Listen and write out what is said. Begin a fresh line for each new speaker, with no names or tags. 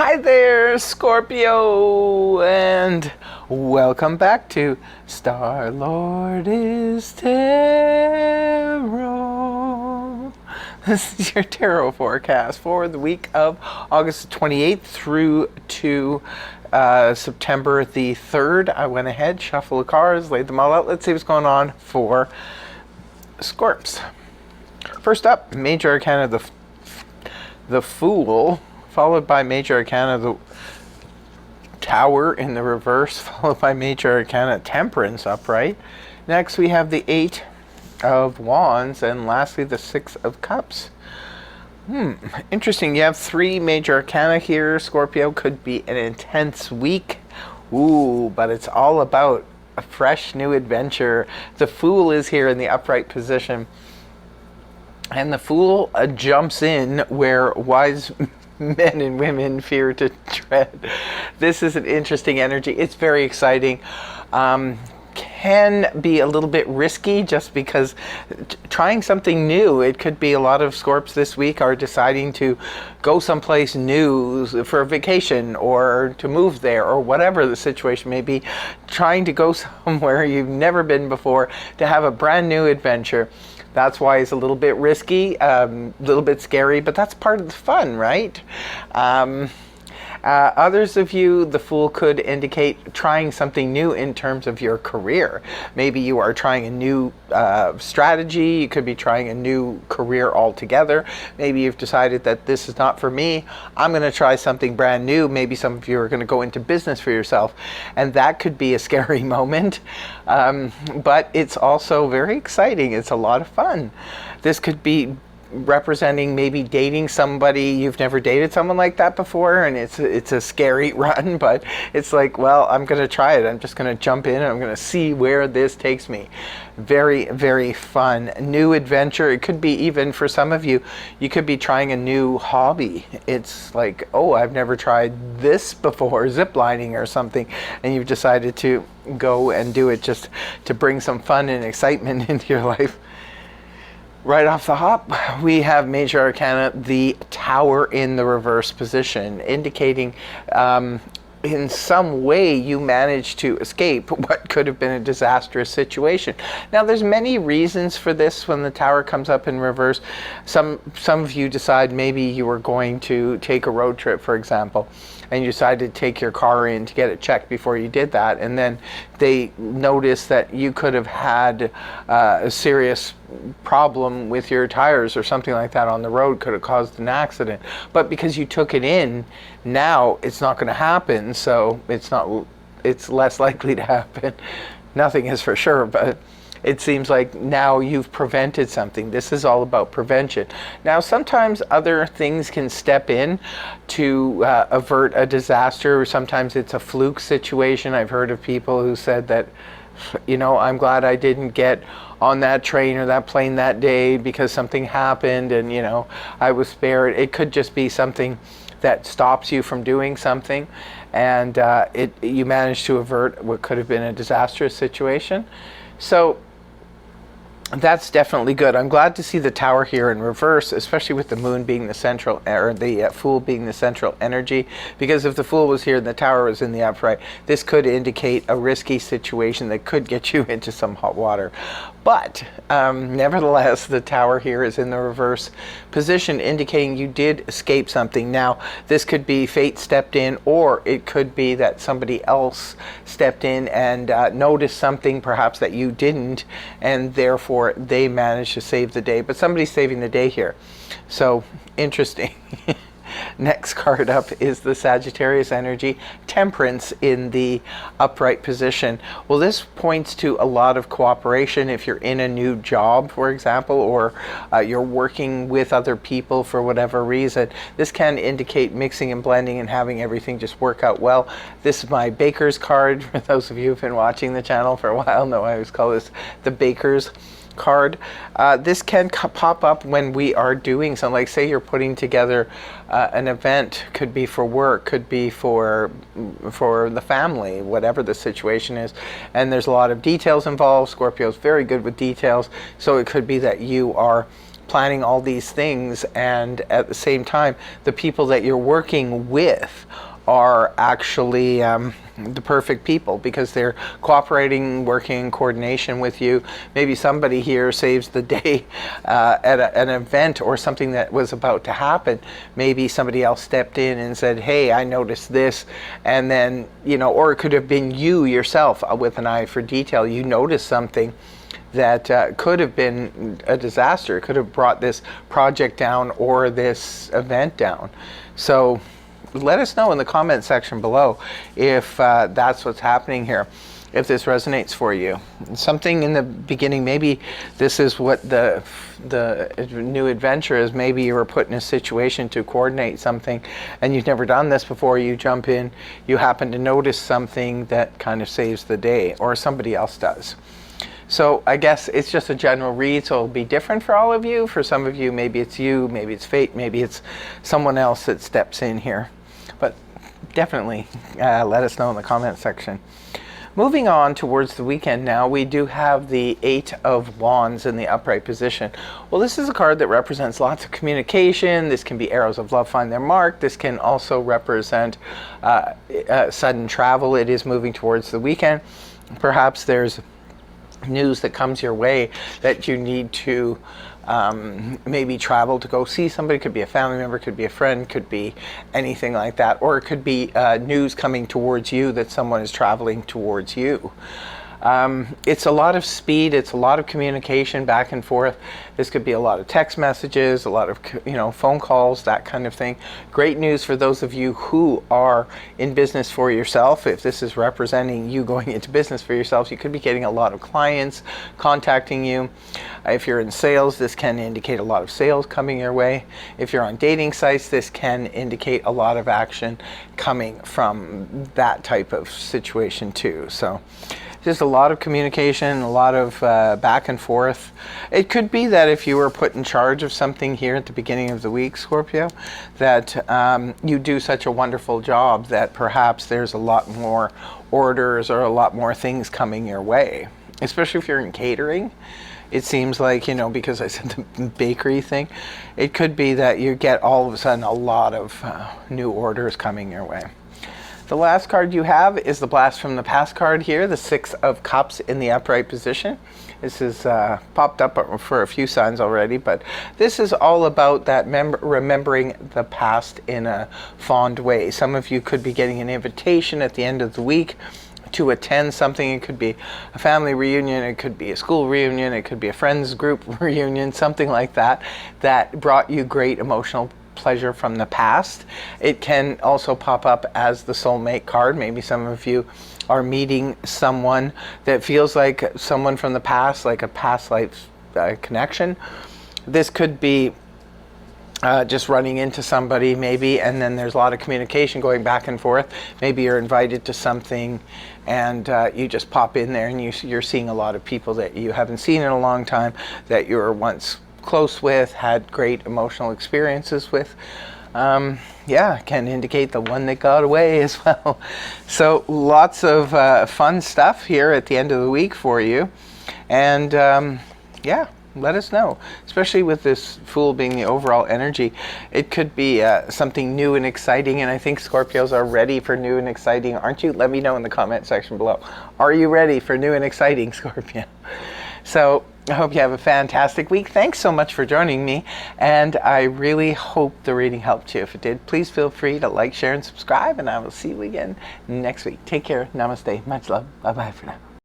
Hi there, Scorpio, and welcome back to Star Lord is Tarot. This is your tarot forecast for the week of August 28th through to September the 3rd. I went ahead, shuffled the cards, laid them all out. Let's see what's going on for Scorps. First up, Major Arcana, the Fool, followed by Major Arcana, the Tower in the reverse, followed by Major Arcana, Temperance upright. Next we have the Eight of Wands, and lastly the Six of Cups. Interesting. You have three Major Arcana here. Scorpio, could be an intense week. But it's all about a fresh new adventure. The Fool is here in the upright position. And the Fool jumps in where wise men and women fear to tread. This is an interesting energy. It's very exciting. Can be a little bit risky just because trying something new. It could be a lot of Scorps this week are deciding to go someplace new for a vacation or to move there or whatever the situation may be. Trying to go somewhere you've never been before to have a brand new adventure. That's why it's a little bit risky, a little bit scary, but that's part of the fun, right? Others of you, the Fool could indicate trying something new in terms of your career. Maybe you are trying a new strategy. You could be trying a new career altogether. Maybe you've decided that this is not for me. I'm going to try something brand new. Maybe some of you are going to go into business for yourself, and that could be a scary moment. But it's also very exciting. It's a lot of fun. This could be representing maybe dating somebody. You've never dated someone like that before, and it's a scary run, but it's like, well, I'm going to try it. I'm just going to jump in and I'm going to see where this takes me. Very, very fun. New adventure. It could be even for some of you, you could be trying a new hobby. It's like, oh, I've never tried this before, ziplining or something, and you've decided to go and do it just to bring some fun and excitement into your life. Right off the hop, we have Major Arcana, the Tower in the reverse position, indicating in some way you managed to escape what could have been a disastrous situation. Now, there's many reasons for this when the Tower comes up in reverse. Some of you decide maybe you were going to take a road trip, for example, and you decided to take your car in to get it checked before you did that, and then they noticed that you could have had a serious problem with your tires or something like that on the road, could have caused an accident. But because you took it in, now it's not going to happen, so it's less likely to happen. Nothing is for sure, but it seems like now you've prevented something. This is all about prevention. Now, sometimes other things can step in to avert a disaster. Sometimes it's a fluke situation. I've heard of people who said that, you know, I'm glad I didn't get on that train or that plane that day because something happened and, you know, I was spared. It could just be something that stops you from doing something, and you managed to avert what could have been a disastrous situation. So that's definitely good. I'm glad to see the Tower here in reverse, especially with the Moon being the central, or the Fool being the central energy, because if the Fool was here and the Tower was in the upright, this could indicate a risky situation that could get you into some hot water. But nevertheless, the Tower here is in the reverse position, indicating you did escape something. Now, this could be fate stepped in, or it could be that somebody else stepped in and noticed something perhaps that you didn't, and therefore they managed to save the day. But somebody's saving the day here. So, interesting. Next card up is the Sagittarius energy, Temperance in the upright position. Well, this points to a lot of cooperation if you're in a new job, for example, or you're working with other people for whatever reason. This can indicate mixing and blending and having everything just work out well. This is my Baker's card. For those of you who've been watching the channel for a while know I always call this the Baker's card. This can pop up when we are doing something, like say you're putting together an event, could be for work, could be for the family, whatever the situation is, and there's a lot of details involved. Scorpio is very good with details, so it could be that you are planning all these things, and at the same time, the people that you're working with are actually the perfect people because they're cooperating, working in coordination with you. Maybe somebody here saves the day at an event or something that was about to happen. Maybe somebody else stepped in and said, hey, I noticed this. And then, or it could have been you yourself with an eye for detail. You noticed something that could have been a disaster. It could have brought this project down or this event down. So let us know in the comment section below if that's what's happening here, if this resonates for you. Something in the beginning, maybe this is what the new adventure is. Maybe you were put in a situation to coordinate something and you've never done this before. You jump in, you happen to notice something that kind of saves the day, or somebody else does. So I guess it's just a general read, so it'll be different for all of you. For some of you, maybe it's you, maybe it's fate, maybe it's someone else that steps in here. But definitely let us know in the comment section. Moving on towards the weekend now, we do have the Eight of Wands in the upright position. Well, this is a card that represents lots of communication. This can be arrows of love find their mark. This can also represent sudden travel. It is moving towards the weekend. Perhaps there's news that comes your way that you need to maybe travel to go see somebody. Could be a family member, could be a friend, could be anything like that, or it could be news coming towards you that someone is traveling towards you. It's a lot of speed, it's a lot of communication back and forth. This could be a lot of text messages, a lot of phone calls, that kind of thing. Great news for those of you who are in business for yourself. If this is representing you going into business for yourselves, you could be getting a lot of clients contacting you. If you're in sales, this can indicate a lot of sales coming your way. If you're on dating sites, this can indicate a lot of action coming from that type of situation too. So just a lot of communication, a lot of back and forth. It could be that if you were put in charge of something here at the beginning of the week, Scorpio, that you do such a wonderful job that perhaps there's a lot more orders or a lot more things coming your way, especially if you're in catering. It seems like, because I said the bakery thing, it could be that you get all of a sudden a lot of new orders coming your way. The last card you have is the Blast from the Past card here, the Six of Cups in the upright position. This has popped up for a few signs already, but this is all about that remembering the past in a fond way. Some of you could be getting an invitation at the end of the week to attend something. It could be a family reunion, it could be a school reunion, it could be a friends group reunion, something like that, that brought you great emotional pleasure from the past. It can also pop up as the soulmate card. Maybe some of you are meeting someone that feels like someone from the past, like a past life connection. This could be just running into somebody maybe, and then there's a lot of communication going back and forth. Maybe you're invited to something and you just pop in there and you're seeing a lot of people that you haven't seen in a long time, that you were once close with, had great emotional experiences with. Can indicate the one that got away as well. So lots of fun stuff here at the end of the week for you. And let us know, especially with this Fool being the overall energy. It could be something new and exciting, and I think Scorpios are ready for new and exciting, aren't you? Let me know in the comment section below. Are you ready for new and exciting, Scorpio? So I hope you have a fantastic week. Thanks so much for joining me, and I really hope the reading helped you. If it did, please feel free to like, share, and subscribe, and I will see you again next week. Take care. Namaste. Much love. Bye-bye for now.